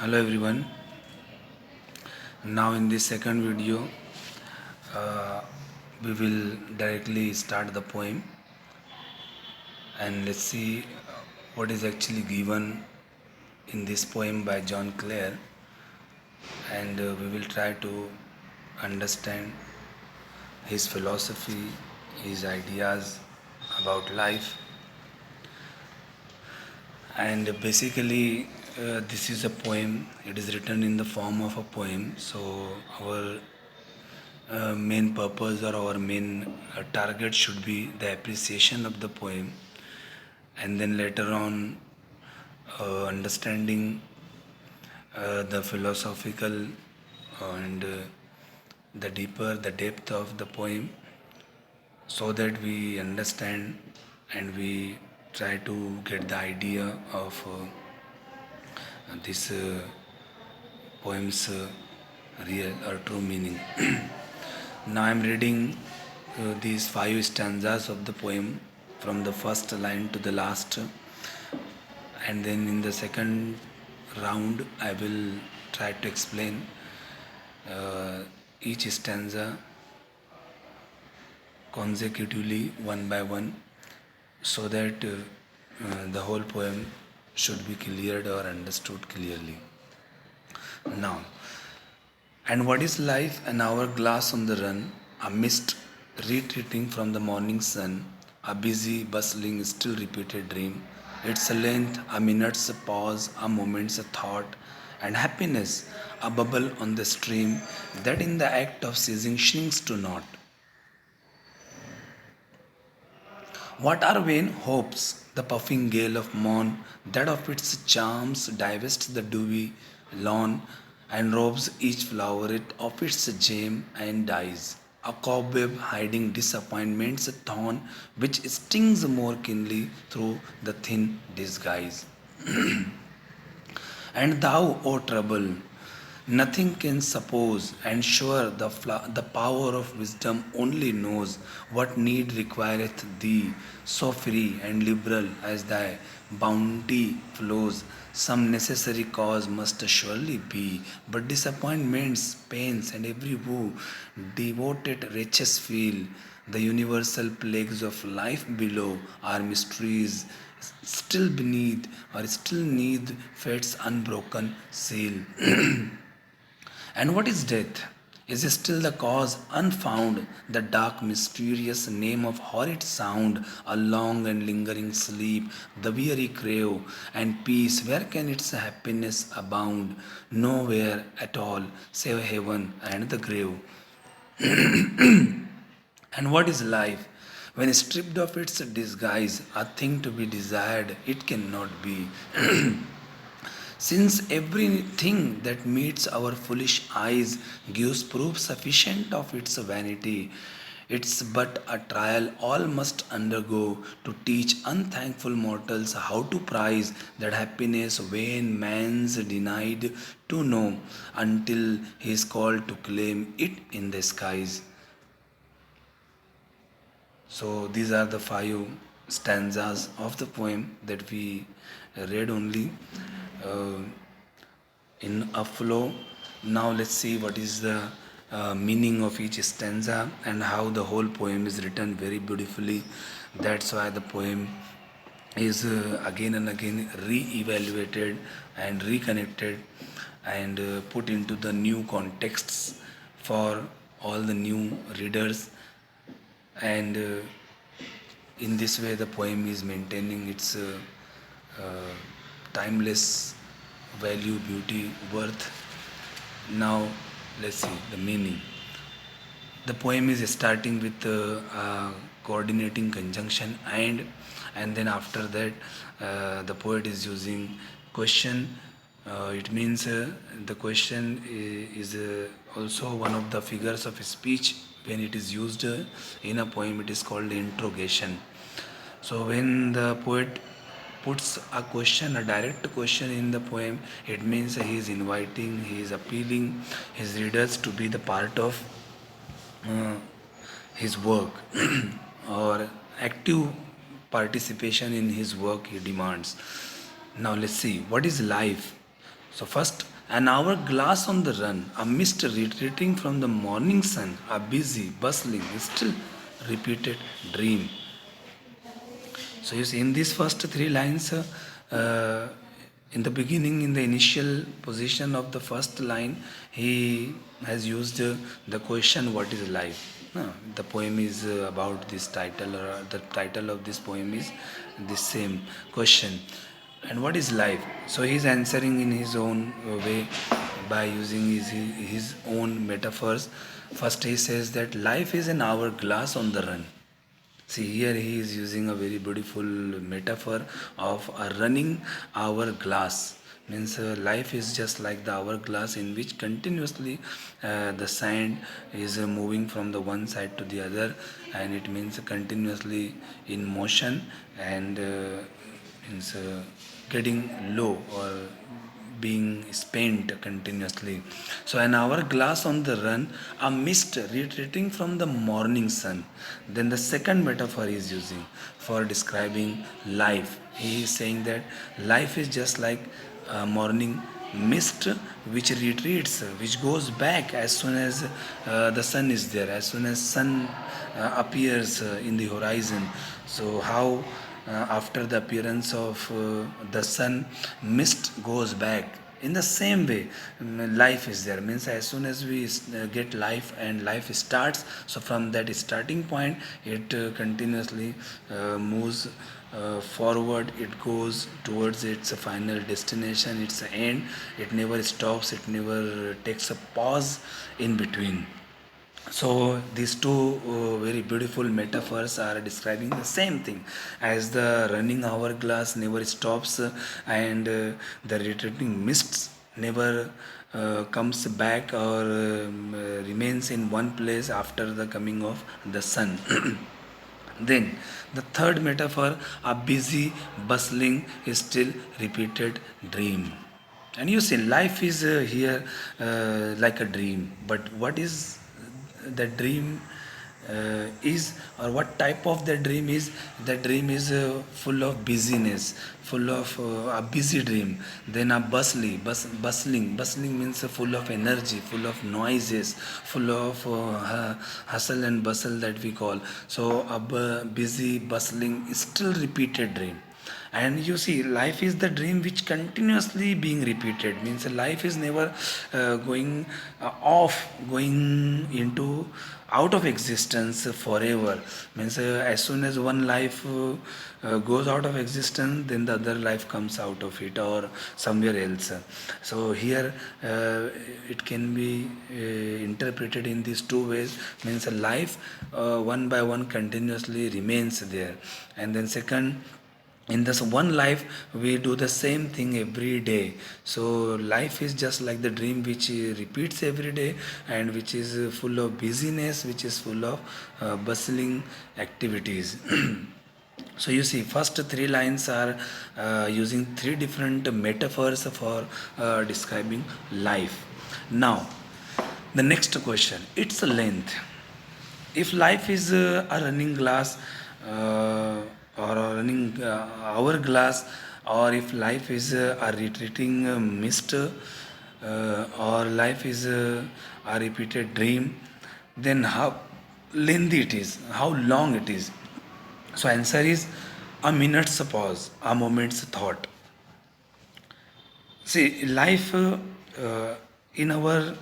Hello everyone. Now in this second video, we will directly start the poem and let's see what is actually given in this poem by John Clare, and we will try to understand his philosophy, his ideas about life, and basically this is a poem. It is written in the form of a poem, so our main purpose or our main target should be the appreciation of the poem, and then later on understanding the philosophical and the depth of the poem, so that we understand and we try to get the idea of this poem's real or true meaning. Now I am reading these 5 stanzas of the poem from the first line to the last, and then in the second round I will try to explain each stanza consecutively one by one, so that the whole poem should be cleared or understood clearly. Now, and what is life? An hourglass on the run, a mist retreating from the morning sun, a busy, bustling, still repeated dream. Its length, a minute's pause, a moment's thought, and happiness, a bubble on the stream that in the act of ceasing shrinks to naught. What are vain hopes, the puffing gale of morn, that of its charms divests the dewy lawn, and robs each floweret of its gem and dies? A cobweb hiding disappointment's thorn, which stings more keenly through the thin disguise. And thou, O trouble, nothing can suppose, and sure the power of wisdom only knows what need requireth thee, so free and liberal as thy bounty flows. Some necessary cause must surely be, but disappointments, pains, and every woe devoted wretches feel. The universal plagues of life below are mysteries still beneath, or still neath fate's unbroken seal. And what is death? Is still the cause unfound, the dark, mysterious name of horrid sound, a long and lingering sleep, the weary crave, and peace, where can its happiness abound? Nowhere at all, save heaven and the grave. And what is life? When stripped of its disguise, a thing to be desired, it cannot be. Since everything that meets our foolish eyes gives proof sufficient of its vanity, it's but a trial all must undergo to teach unthankful mortals how to prize that happiness vain man's denied to know until he is called to claim it in the skies. So these are the 5 stanzas of the poem that we read only uh, in a flow. Now let's see what is the meaning of each stanza and how the whole poem is written very beautifully. That's why the poem is again and again re-evaluated and reconnected and put into the new contexts for all the new readers, and in this way the poem is maintaining its uh, timeless value, beauty, worth. Now let's see the meaning. The poem is starting with coordinating conjunction and then after that the poet is using question. It means the question is also one of the figures of speech. When it is used in a poem, it is called interrogation. So when the poet puts a question, a direct question in the poem, it means he is inviting, he is appealing his readers to be the part of uh, his work or active participation in his work he demands. Now let's see what is life. So first An hourglass on the run, a mist retreating from the morning sun, a busy, bustling, still repeated dream. So you see, in these first three lines, in the beginning, in the initial position of the first line, he has used the question, "What is life?" The poem is about this title, or the title of this poem is the same question. And what is life? So he is answering in his own way by using his own metaphors. First, he says that life is an hourglass on the run. See, here he is using a very beautiful metaphor of a running hourglass. Means life is just like the hourglass in which continuously the sand is moving from the one side to the other, and it means continuously in motion, and means getting low or being spent continuously. So an hourglass on the run, a mist retreating from the morning sun. Then the second metaphor he is using for describing life. He is saying that life is just like a morning mist which retreats, which goes back as soon as the sun is there, as soon as sun appears in the horizon. So how after the appearance of the sun, mist goes back. In the same way, life is there. Means as soon as we get life and life starts, so from that starting point, it continuously moves forward. It goes towards its final destination, its end. It never stops. It never takes a pause in between. So these two very beautiful metaphors are describing the same thing, as the running hourglass never stops, and the retreating mists never comes back or remains in one place after the coming of the sun. Then the third metaphor, a busy, bustling, still repeated dream. And you see, life is here like a dream. But what is the dream is, or what type of the dream is? The dream is full of busyness, full of a busy dream. Then a bustling means full of energy, full of noises, full of hustle and bustle that we call. So a busy, bustling, still repeated dream. And you see, life is the dream which continuously being repeated. Means life is never going off, going into out of existence forever. Means as soon as one life goes out of existence, then the other life comes out of it or somewhere else. So here it can be interpreted in these two ways. Means a life one by one continuously remains there. And then second, in this one life we do the same thing every day. So life is just like the dream which repeats every day, and which is full of busyness, which is full of bustling activities. So you see, first three lines are using three different metaphors for describing life. Now the next question, its length. If life is a running glass, or a running hourglass, or if life is a retreating mist, or life is a repeated dream, then how lengthy it is, how long it is? So answer is a minute's pause, a moment's thought. See, life in our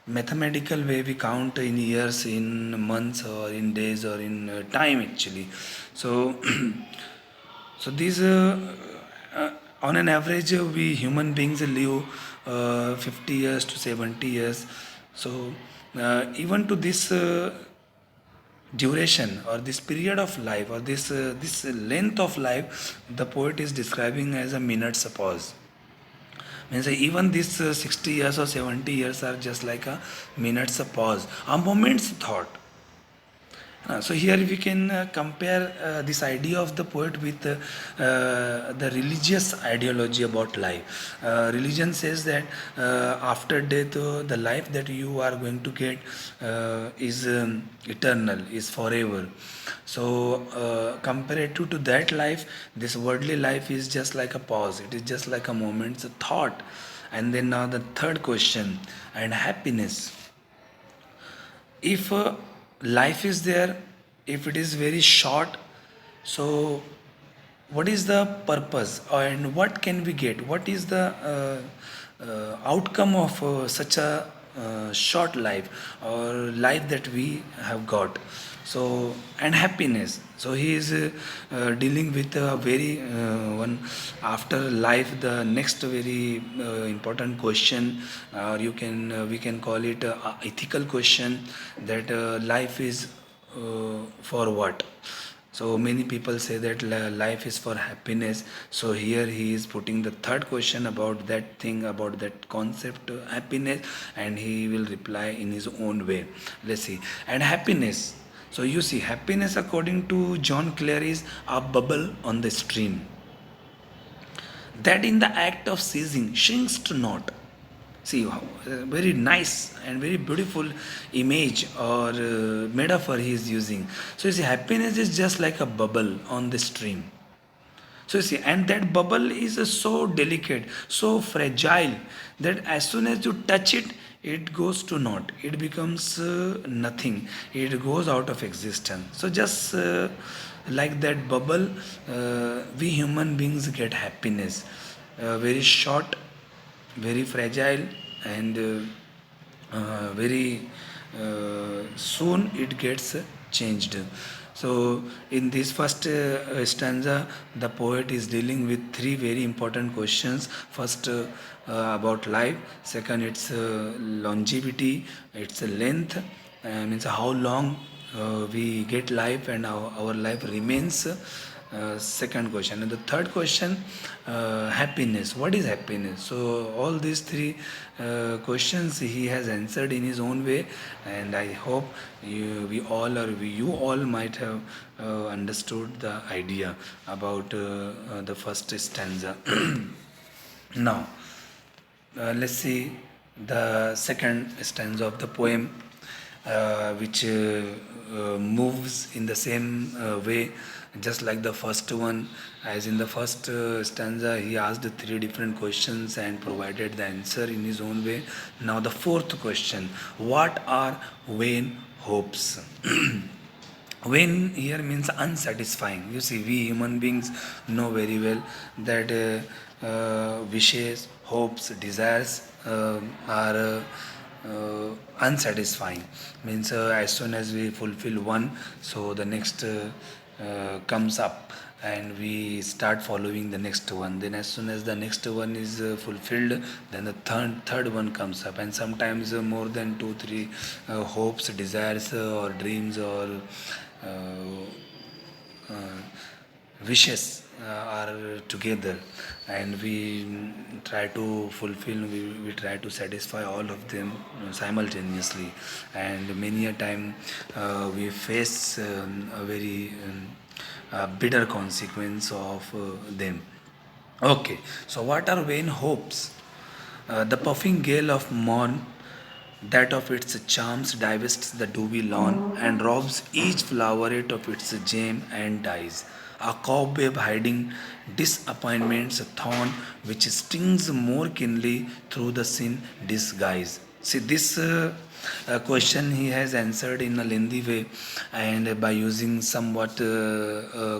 mathematical way, we count in years, in months, or in days, or in time actually. So, so these on an average, we human beings live 50 years to 70 years. So even to this duration, or this period of life, or this length of life, the poet is describing as a minute's pause. Means even this 60 years or 70 years are just like a minute's pause, a moment's thought. So here we can compare this idea of the poet with the religious ideology about life. Religion says that after death, the life that you are going to get is eternal, is forever. So comparative to that life, this worldly life is just like a pause. It is just like a moment's thought. And then now the third question, and happiness. If life is there, if it is very short, so what is the purpose and what can we get? What is the outcome of such a short life or life that we have got? So, and happiness. So he is dealing with a very one after life, the next very important question, or you can we can call it a ethical question, that life is for what? So many people say that life is for happiness. So here he is putting the third question about that thing, about that concept, happiness, and he will reply in his own way. Let's see. And happiness. So you see, happiness according to John Clare is a bubble on the stream that in the act of seizing shrinks to naught. See, very nice and very beautiful image or metaphor he is using. So you see, happiness is just like a bubble on the stream. So you see, and that bubble is so delicate, so fragile, that as soon as you touch it, it goes to naught. It becomes nothing. It goes out of existence. So just like that bubble, we human beings get happiness. Very short, very fragile, and very soon it gets changed. So in this first stanza, the poet is dealing with three very important questions. First, about life. Second, it's longevity, it's length, means how long we get life and our life remains. Second question. And the third question, happiness. What is happiness? So all these three questions he has answered in his own way, and I hope you all might have understood the idea about the first stanza. Now, let's see the second stanza of the poem, which moves in the same way, just like the first one. As in the first stanza, he asked three different questions and provided the answer in his own way. Now, the fourth question, what are vain hopes? Vain here means unsatisfying. You see, we human beings know very well that wishes, hopes, desires are unsatisfying. Means as soon as we fulfill one, so the next comes up and we start following the next one. Then as soon as the next one is fulfilled, then the third one comes up, and sometimes more than 2 3 hopes, desires, or dreams, or uh, uh, wishes are together, and we try to fulfill, we try to satisfy all of them simultaneously, and many a time we face a very bitter consequence of them. Okay, so what are vain hopes? The puffing gale of morn, that of its charms divests the dewy lawn, and robs each floweret of its gem and dyes. A cobweb hiding disappointment's thorn, which stings more keenly through the sin disguise. See, this question he has answered in a lengthy way, and by using somewhat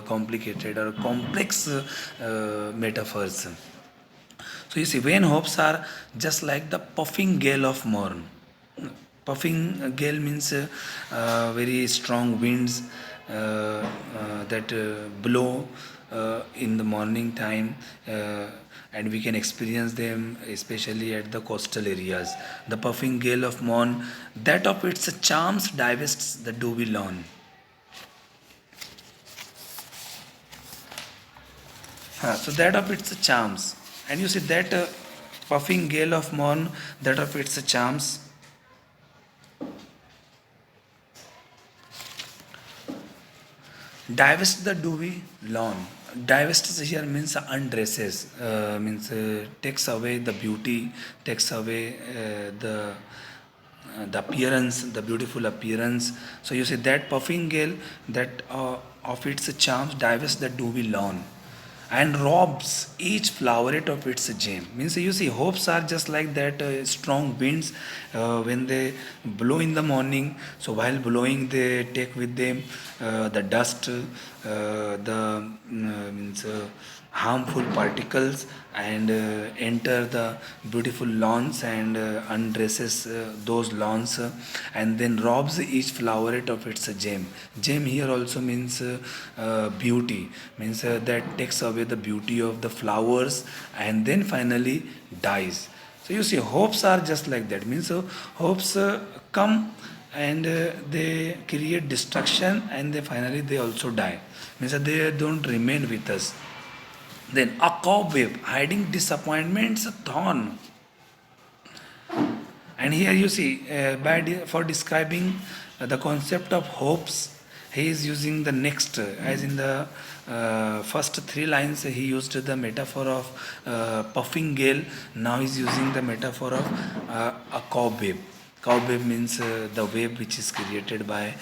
complicated or complex metaphors. So you see, vain hopes are just like the puffing gale of morn. Puffing gale means very strong winds that blow in the morning time, and we can experience them especially at the coastal areas. The puffing gale of morn, that of its charms divests the dewy lawn. So that of its charms, and you see that puffing gale of morn, that of its charms divest the dewy lawn. Divests here means undresses, means takes away the beauty, takes away the appearance, the beautiful appearance. So you see that puffing gale, that of its charms divests the dewy lawn. and robs each floweret of its gem. Means you see, hopes are just like that strong winds when they blow in the morning. So while blowing, they take with them the dust, the means harmful particles, and enter the beautiful lawns and undresses those lawns, and then robs each floweret of its gem. Gem here also means beauty, means that takes away the beauty of the flowers and then finally dies. So you see, hopes are just like that. Means hopes come and they create destruction, and they finally they also die. Means they don't remain with us. Then a cobweb hiding disappointment's thorn. And here you see, for describing the concept of hopes, he is using the next, as in the first three lines, he used the metaphor of puffing gale. Now he is using the metaphor of a cobweb. Cobweb means the web which is created by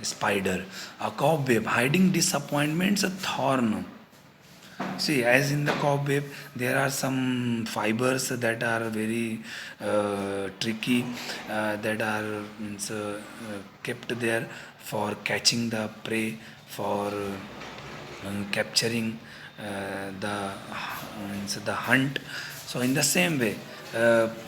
spider. A cobweb hiding disappointments, a thorn. See, as in the cobweb, there are some fibers that are very tricky, that are means, kept there for catching the prey, for capturing the hunt. So, in the same way,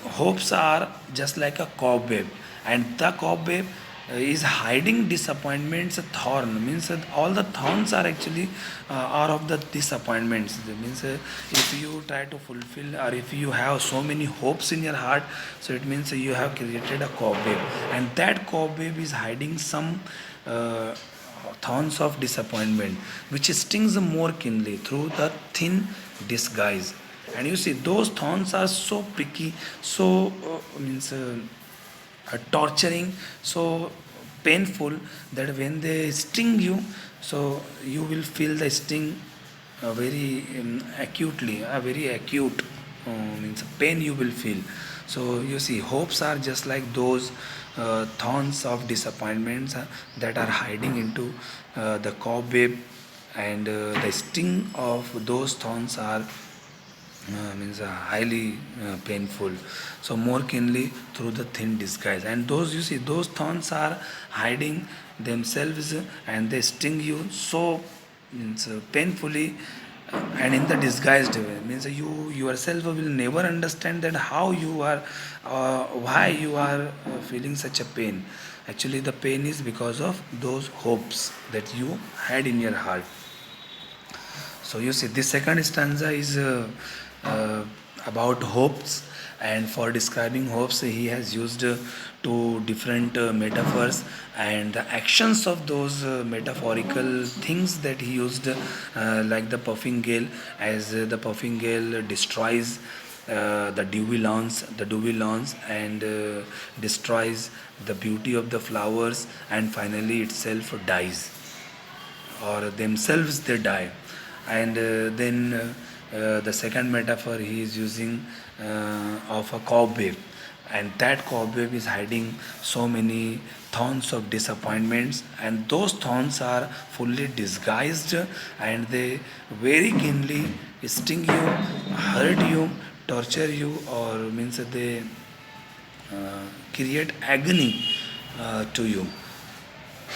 hopes are just like a cobweb, and the cobweb is hiding disappointments. Thorn means that all the thorns are actually are of the disappointments. That means if you try to fulfill, or if you have so many hopes in your heart, so it means you have created a cobweb, and that cobweb is hiding some thorns of disappointment, which stings more keenly through the thin disguise. And you see, those thorns are so pricky, so means torturing, so painful, that when they sting you, so you will feel the sting very acutely, very acute, means pain you will feel. So you see, hopes are just like those thorns of disappointments that are hiding into the cobweb, and the sting of those thorns are means highly painful, so more keenly through the thin disguise. And those, you see, those thorns are hiding themselves, and they sting you so means painfully, and in the disguised way. Means you yourself will never understand that how you are, why you are feeling such a pain. Actually, the pain is because of those hopes that you had in your heart. So you see, this second stanza is uh, about hopes, and for describing hopes, he has used two different metaphors, and the actions of those metaphorical things that he used, like the puffing gale, as the puffing gale destroys the dewy lawns, and destroys the beauty of the flowers, and finally itself dies, or themselves they die. And then the second metaphor he is using of a cobweb, and that cobweb is hiding so many thorns of disappointments, and those thorns are fully disguised, and they very keenly sting you, hurt you, torture you, or means that they create agony to you.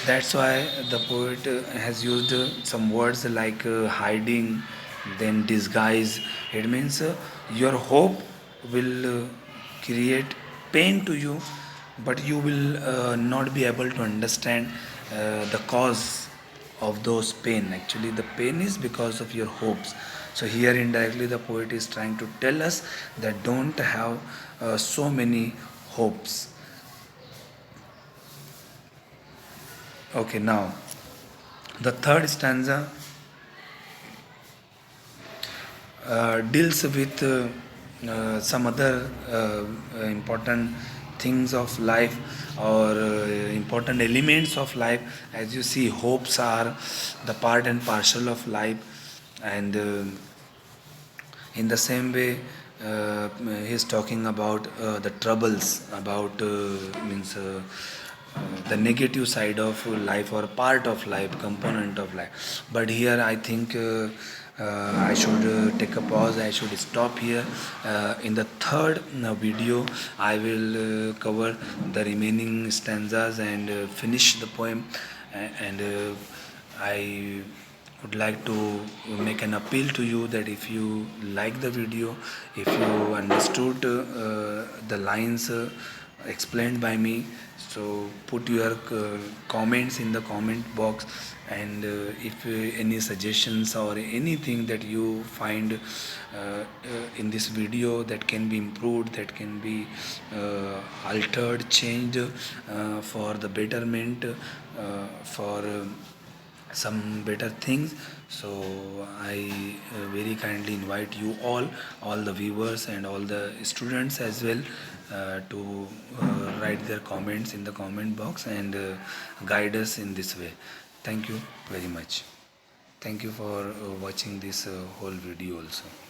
That's why the poet has used some words like hiding, then disguise. It means your hope will create pain to you, but you will not be able to understand the cause of those pain. Actually, the pain is because of your hopes. So here indirectly the poet is trying to tell us that don't have so many hopes. Okay, now the third stanza deals with some other important things of life, or important elements of life. As you see, hopes are the part and parcel of life, and in the same way, he is talking about the troubles, about means the negative side of life, or part of life, component of life. But here I think I should take a pause, I should stop here. In the third video, I will cover the remaining stanzas and finish the poem. And I would like to make an appeal to you that if you like the video, if you understood the lines explained by me, so put your comments in the comment box. And if any suggestions or anything that you find in this video that can be improved, that can be altered, changed for the betterment, for some better things, so I very kindly invite you all the viewers and all the students as well, to write their comments in the comment box and guide us in this way. Thank you very much. Thank you for watching this whole video also.